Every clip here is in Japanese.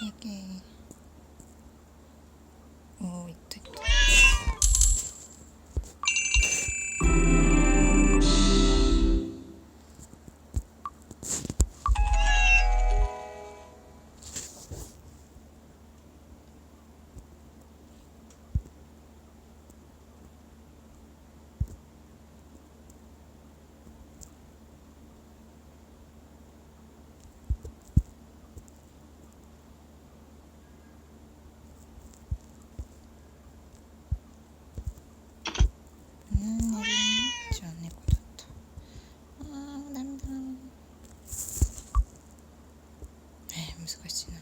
いけ。おー、いったいった。寝るね。じゃあ猫だった。ダメだ。難しいな。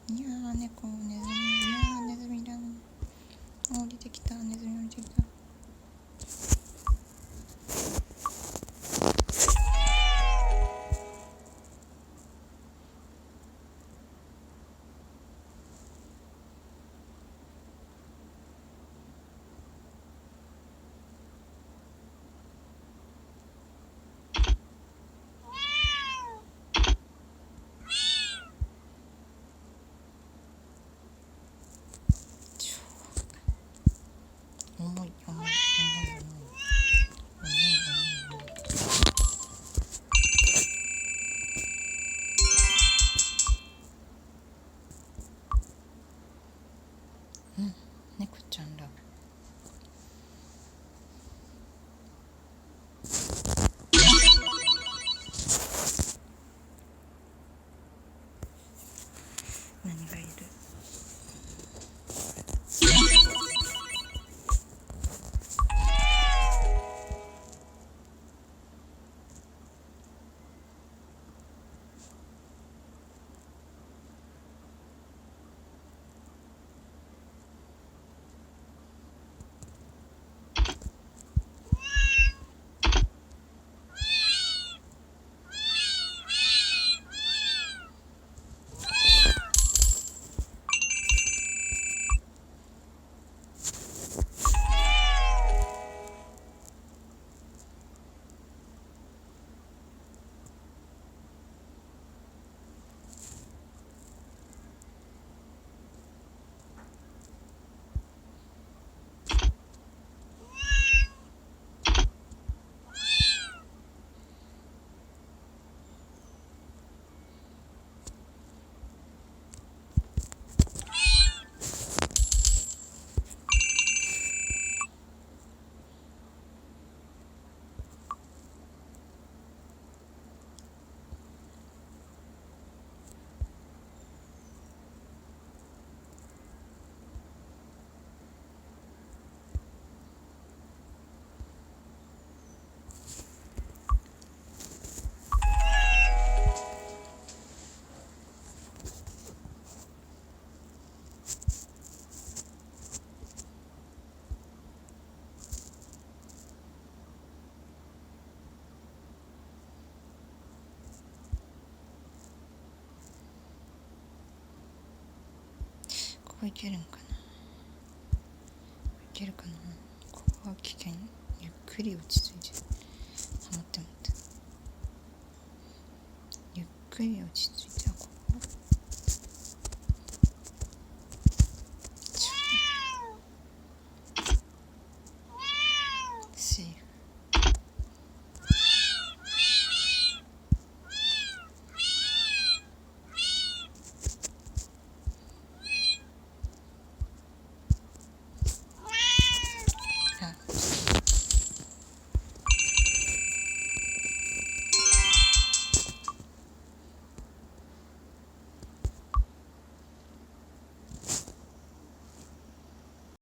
いやー、猫、ネズミ。いやー、ネズミだ。降りてきた。ネズミ降りてきた。重い重い重い重い重い重い重い。猫ちゃんラブ。何がいる？ここ行けるんかな。いけるかな。ここは危険。ゆっくり落ち着いて。待って。ゆっくり落ち着いて。